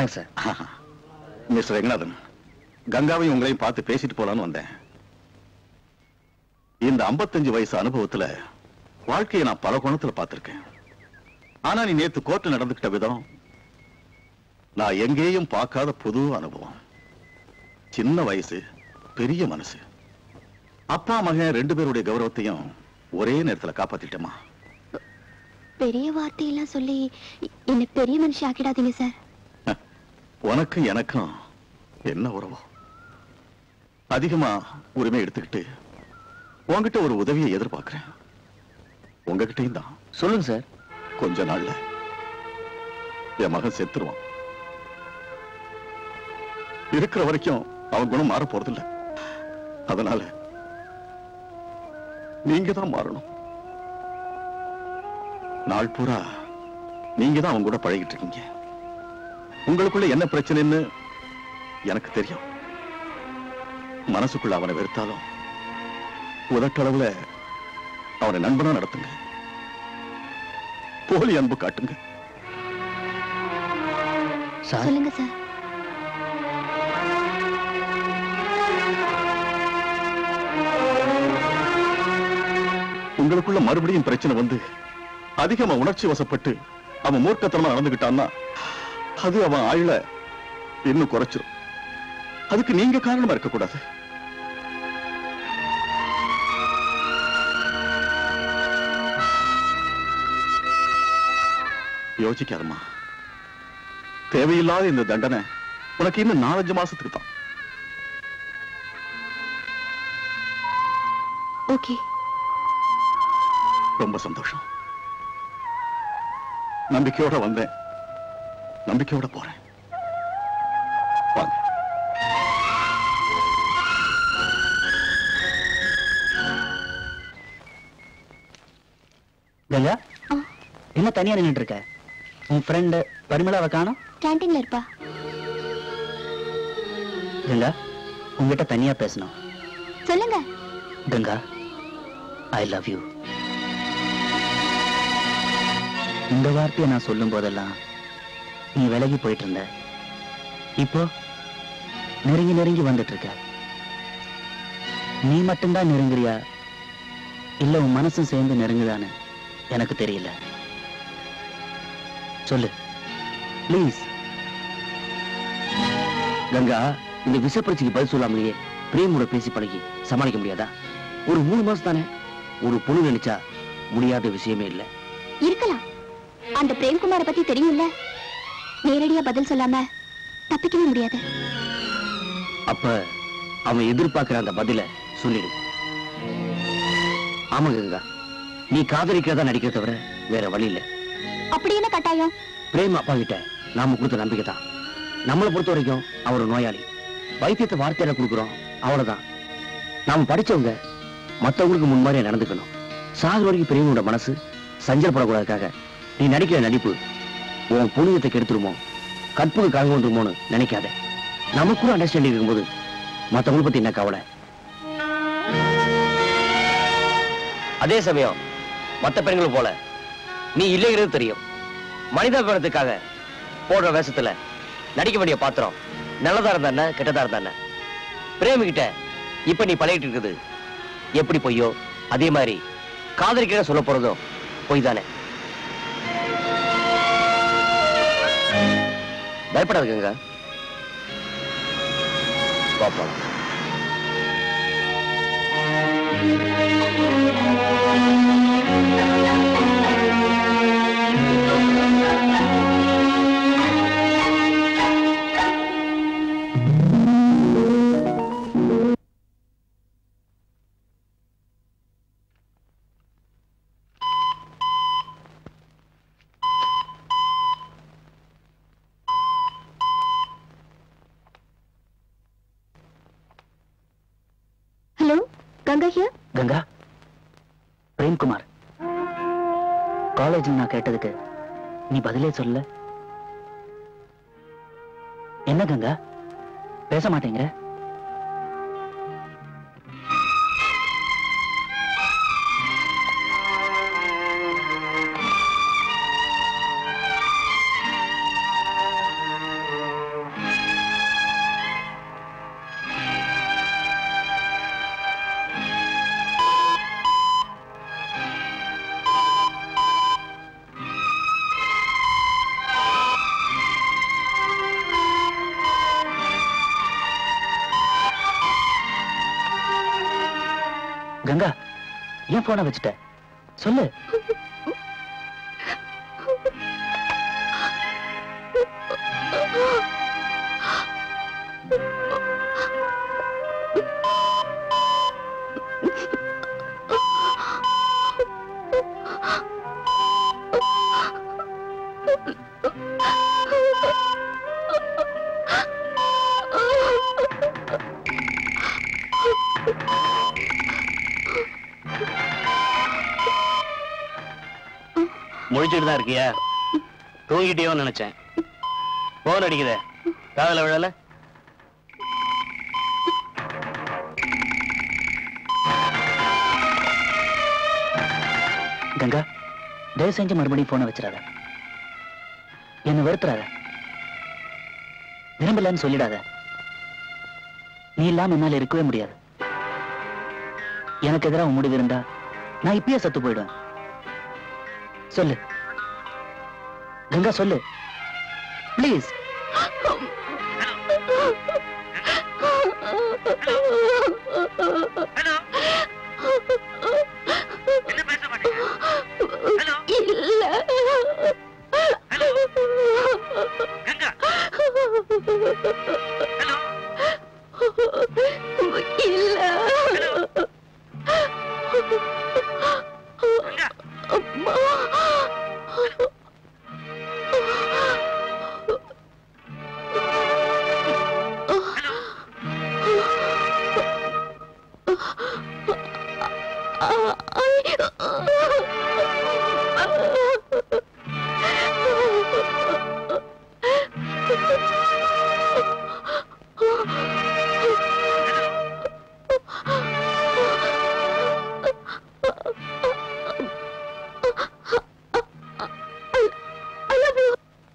வணக்கம் sir. Mister Renganathan, கங்காவையும் உங்களையும் பார்த்து பேசிட்டு போலான்னு வந்தேன். இந்த 55 வயசு அனுபவத்துல வாழ்க்கையை நான் பல கோணத்துல பார்த்திருக்கேன். ஆனா நீ நேத்து கோர்ட்ல நடந்துகிட்ட விதம் நான் எங்கேயும் பார்க்காத புது அனுபவம். சின்ன வயசு, பெரிய மனசு. அப்பா மகன் 2 பேருடைய கௌரவத்தையும் ஒரே நேரத்துல காப்பாத்திட்டேமா. பெரிய வார்த்தையெல்லாம் சொல்லி என்ன பெரிய மனுஷி ஆக்கிடாதீங்க சார். உனக்கும் எனக்கும் என்ன உறவோ? அதிகமா உரிமை எடுத்துக்கிட்டு உங்ககிட்ட ஒரு உதவியை எதிர்பார்க்கிறேன். உங்ககிட்டயும் தான். சொல்லுங்க சார். கொஞ்ச நாள்ல என் மகன் செத்துருவான். இருக்கிற வரைக்கும் அவன் குணம் மாற போறதில்லை. அதனால நீங்க தான் மாறணும். நாள் பூரா நீங்க தான் அவன் கூட பழகிட்டு இருக்கீங்க. உங்களுக்குள்ள என்ன பிரச்சனைன்னு எனக்கு தெரியும். மனசுக்குள்ள அவனை வெறுத்தாலும் உதட்டளவுல அவனை நண்பனா நடத்துங்க. போலி அன்பு காட்டுங்க. சொல்லுங்க சார். உங்களுக்குள்ள மறுபடியும் பிரச்சனை வந்து அதிகமா உணர்ச்சி வசப்பட்டு அவன் மூர்க்கத்தனமா நடந்துகிட்டான்னா அது அவன் ஆயுள இன்னும் குறைச்சிடும். அதுக்கு நீங்க காரணமா இருக்கக்கூடாது. யோசிக்காதம்மா. தேவையில்லாத இந்த தண்டனை உனக்கு இன்னும் 4-5 மாசத்துக்கு தான். ஓகே. ரொம்ப சந்தோஷம். நம்பிக்கையோட வந்தேன், நம்பிக்கையோட போறேன். வாங்க. கங்கா, என்ன தனியா நின்னுட்டு இருக்க? உன் ஃப்ரெண்ட் பரிமளாவை காணோம்? கேண்டீன்ல இருப்பா. கங்கா, உங்ககிட்ட தனியா பேசணும். சொல்லுங்க. கங்கா, ஐ லவ் யூ. இந்த வார்த்தையை நான் சொல்லும் போதெல்லாம் நீ விலகி போயிட்டு இருந்த. இப்போ நெருங்கி நெருங்கி வந்துட்டு இருக்க. நீ மட்டும்தான் நெருங்குறியா இல்ல உன் மனசும் சேர்ந்து நெருங்குதான்னு எனக்கு தெரியல. சொல்லு ப்ளீஸ். கங்கா, இந்த விஷப்பிரச்சனைக்கு பதில் சொல்லாமலேயே பிரேமோட பேசி பழகி சமாளிக்க முடியாதா? ஒரு 3 மாசம் தானே. ஒரு பொண்ணு நினைச்சா முடியாத விஷயமே இல்லை. இருக்கலாம். அந்த பிரேம்குமாரை பத்தி தெரியும்ல. நேரடியா பதில் சொல்லாம தப்பிக்கவே முடியாது. அப்ப அவன் எதிர்பார்க்கிற அந்த பதில சொல்லிடு. ஆமா கங்கா, நீ காதலிக்கிறதா நடிக்கிறத தவிர வேற வழி இல்ல. அப்படி என்ன கட்டாயம்? பிரேம் அப்பா கிட்ட நாம கொடுத்த நம்பிக்கை தான். நம்மளை பொறுத்த வரைக்கும் அவர் நோயாளி. வைத்தியத்தை வார்த்தையில கொடுக்குறோம், அவ்வளவுதான். நாம படிச்சவங்க மத்தவங்களுக்கு முன்மாதிரியா நடந்துக்கணும். சாகுற வரைக்கும் பிரேமோட மனசு சஞ்சலப்படக்கூடாதுக்காக நீ நடிக்கிற நடிப்பு உன் புனிதத்தை கெடுத்துருமோ, கற்புக்கு கலங்க வந்துருமோன்னு நினைக்காத. நமக்குள்ள அண்டர்ஸ்டாண்டிங் இருக்கும்போது மத்தவங்களை பத்தி என்ன கவலை? அதே சமயம் மத்த பெண்கள் போல நீ இல்லைங்கிறது தெரியும். மனிதாபிமானத்துக்காக போடுற வேஷத்துல நடிக்க வேண்டிய பாத்திரம் நல்லதா இருந்தா என்ன, கெட்டதா இருந்தா என்ன? பிரேமிகிட்ட இப்ப நீ பழகிட்டு இருக்குது எப்படி பொய்யோ, அதே மாதிரி காதலிக்கிற சொல்ல போறதும் பொய் தானே. பயப்படாதுங்க. பாப்போம். Hello, Ganga here. Ganga, Premkumar. College நான் கேட்டதுக்கு நீ பதிலே சொல்ல. என்ன கங்கா, பேச மாட்டேங்கிற? கங்கா, ஏன் போன வச்சுட்ட? சொல்லு. முழிச்சுட்டு தான் இருக்கியா? தூங்கிட்டியோன்னு நினைச்சேன். போன் அடிக்குதே, காதல விழல? கங்கா, தயவு செஞ்சு மறுபடியும் போனை வச்சிடாத. என்ன வெறுத்துறாத. விரும்பலன்னு சொல்லிடாத. நீ இல்லாம என்னால இருக்கவே முடியாது. எனக்கு எதிராக முடிவு இருந்தா நான் இப்பயே சத்து போயிடுவேன். சொல்லு கங்கா, சொல்லு பிளீஸ்.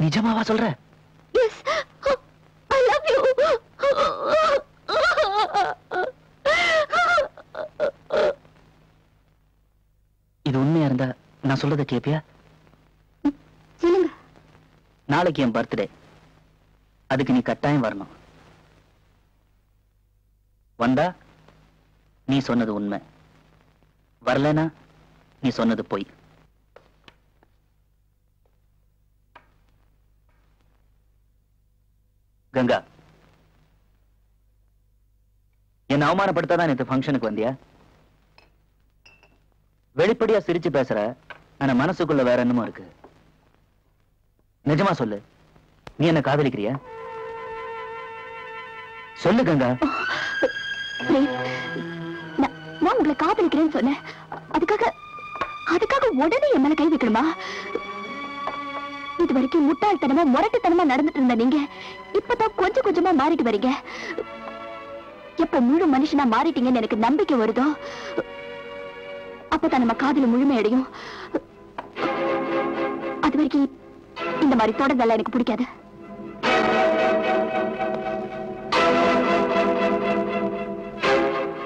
நிஜமாவா சொல்ற? Yes, I love you. இது உண்மையா இருந்தா நான் சொல்றத கேப்பியா? சொல்லுங்க. நாளைக்கு என் பர்த்டே. அதுக்கு நீ கட்டாயம் வரணும். வந்தா நீ சொன்னது உண்மை, வரலனா நீ சொன்னது பொய். கங்கா, என்ன அவமானப்படுத்தாதான் இந்த ஃபங்க்ஷனுக்கு வந்தியா? வெளிப்படையா சிரிச்சு பேசுற, ஆனா மனசுக்குள்ள வேற என்னமோ இருக்கு. நிஜமா சொல்லு, நீ என்ன காதலிக்கிறியா? சொல்லு கங்கா. நான் உங்களை காதலிக்கிறேன்னு சொன்னேன். அதுக்காக உடனே என் மேல கை வைக்கணுமா? இது வரைக்கும் முட்டாள்தனமா முரட்டுத்தனமா நடந்துட்டு இருந்த நீங்க இப்பதான் கொஞ்சம் கொஞ்சமா மாறிட்டு வரீங்க. எப்ப முழு மனுஷனா மாறிட்டீங்கன்னு எனக்கு நம்பிக்கை வருதோ அப்பதான் நம்ம காதல முழுமையடையும். அது வரைக்கும் இந்த மாதிரி தொடர்ந்தெல்லாம் எனக்கு பிடிக்காது.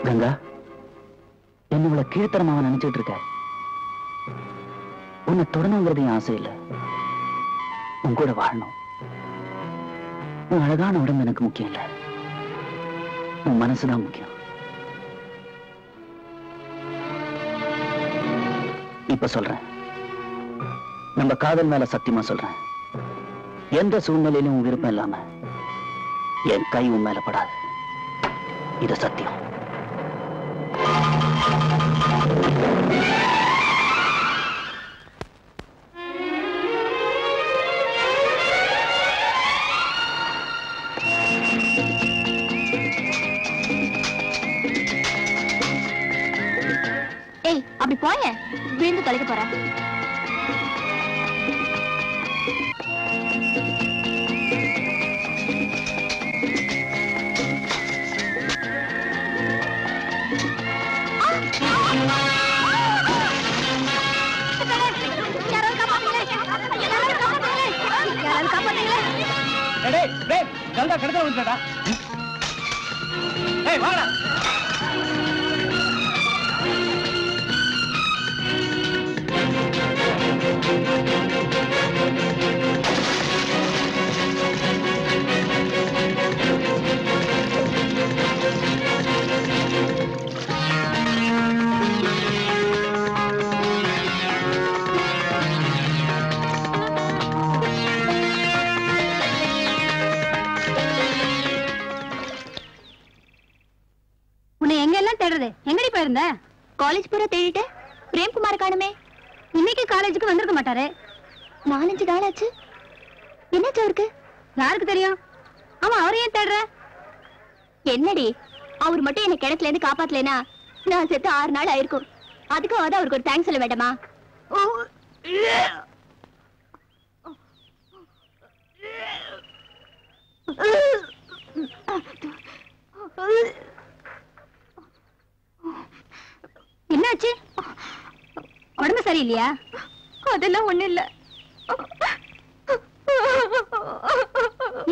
கங்கா, என்ன இவ்வளவு கீழ்த்தரமாக நினைச்சிட்டு இருக்க? உன்னை தொடணுங்கிறது என் ஆசை இல்லை, உன் கூட வாழணும். உன் அழகான உடம்பு எனக்கு முக்கியம் இல்லை, உன் மனசுதான் முக்கியம். இப்ப சொல்றேன், நம்ம காதல் மேல சத்தியமா சொல்றேன், எந்த சூழ்நிலையிலும் உன் விருப்பம் இல்லாம என் கை உன் மேல படாது. இது சத்தியம். ஏய், அப்படி போய விழுந்து தொலைக்க போற. கங்கா கிடத்த விழுந்துடா. ஏய் வாடா. போயிருந்த? காலேஜ் பூரா தேடிட்டு பிரேம்குமார் காணுமே. இன்னைக்கு காலேஜுக்கு வந்திருக்க மாட்டாரு. 4-5 நாள் ஆச்சு. என்னாச்சு அவருக்கு? யாருக்கு தெரியும்? ஆமா, அவரை ஏன் தேடுற? என்னடி, அவர் மட்டும் என்ன கிணத்துல இருந்து காப்பாத்தலைனா நான் செத்து 6 நாள் ஆயிருக்கும். அதுக்காவது அவருக்கு ஒரு தேங்க்ஸ் சொல்ல வேண்டாமா? என்னாச்சு? உடம்பு சரியில்லையா? அதெல்லாம் ஒண்ணு இல்ல.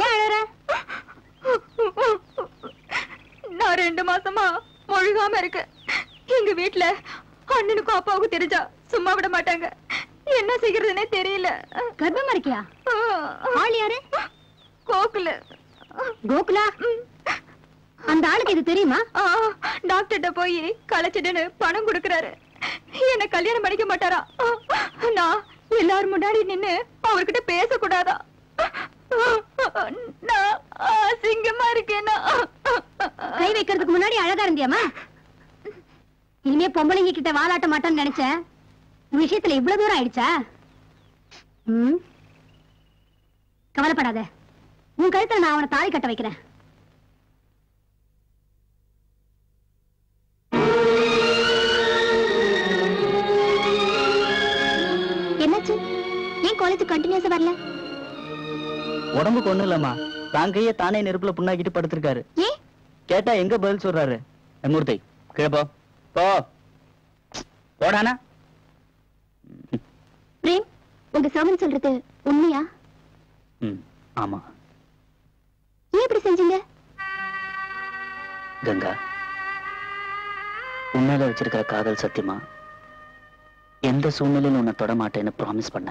ஏன் அழற? நான் 2 மாசமா முழுகாம இருக்கு. எங்க வீட்டுல அண்ணனுக்கும் அப்பாவுக்கும் தெரிஞ்சா சும்மா விட மாட்டாங்க. என்ன செய்யறதுன்னே தெரியல. கர்ப்பமா இருக்கியா? ஆள் யாரு? கோகுல. கோகுலா? அந்த ஆளுக்கு இது தெரியுமா? டாக்டர்கிட்ட போய் களைச்சிட்டுன்னு பணம் கொடுக்கறாரு. என்ன கல்யாணம் பண்ணிக்க மாட்டாரா? நான் எல்லாரும் முன்னாடி நின்னு அவர்கிட்ட பேசக்கூடாதா? நான் அசிங்கமா இருக்கேனா? கை வைக்கிறதுக்கு முன்னாடி அழகா இருந்தியாமா? இனிமே பொம்பளைங்க கிட்ட வாலாட்ட மாட்டோம்னு நினைச்சேன். விஷயத்துல இவ்வளவு தூரம் ஆயிடுச்சா? கவலைப்படாத, உன் கழுத்துல நான் அவனை தாலி கட்ட வைக்கிறேன். என்னாச்சு? ஏன் காலேஜ் கண்டினியூஸா வரல? உடம்புக்கு ஒண்ணு இல்லம்மா, தான் கையை தானே நெருப்புல புண்ணாக்கிட்டு படுத்திருக்காரு. ஏன் கேட்டா எங்க பதில் சொல்றாரு? மூர்த்தி கிழப்போ போ போடானா. பிரேம், உங்க சர்வன் சொல்றது உண்மையா? ஆமா. ஏன் இப்படி செஞ்சீங்க? கங்கா, உண்மையில வச்சிருக்கிற காதல் சத்தியமா எந்த சூழ்நிலையிலும் உன்னை தொட மாட்டேன்னு ப்ராமிஸ் பண்ண.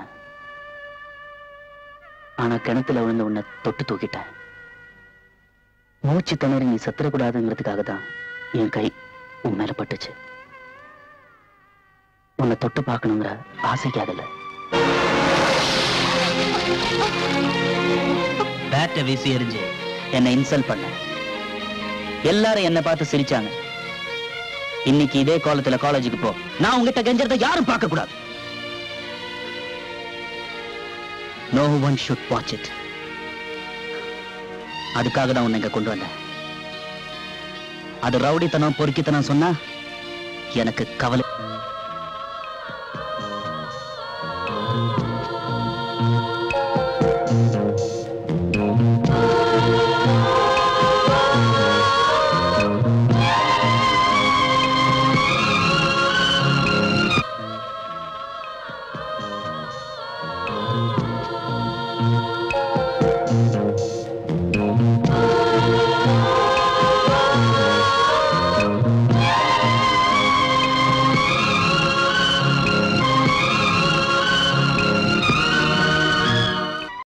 ஆனா கிணத்துல விழுந்து உன்னை தொட்டு தூக்கிட்டேன். மூச்சு திணறி நீ சத்துறக்கூடாதுங்கிறதுக்காக தான் என் கை உன் மேல பட்டுச்சு. உன்னை தொட்டு பார்க்கணுங்கிற ஆசைக்காக இல்ல. பேட்டை வீசி எறிஞ்சு என்னை இன்சல்ட் பண்ண. எல்லாரும் என்னை பார்த்து சிரிச்சாங்க. இன்னைக்கு இதே காலத்துல காலேஜுக்கு போ, நான் உங்ககிட்ட கெஞ்சறத யாரும் பார்க்க கூடாது. No one should watch it. அதுக்காக தான் உன்னை இங்க கொண்டு வந்தேன். அது ரவுடித்தனம் பொறுக்கித்தனம் சொன்னா எனக்கு கவலை.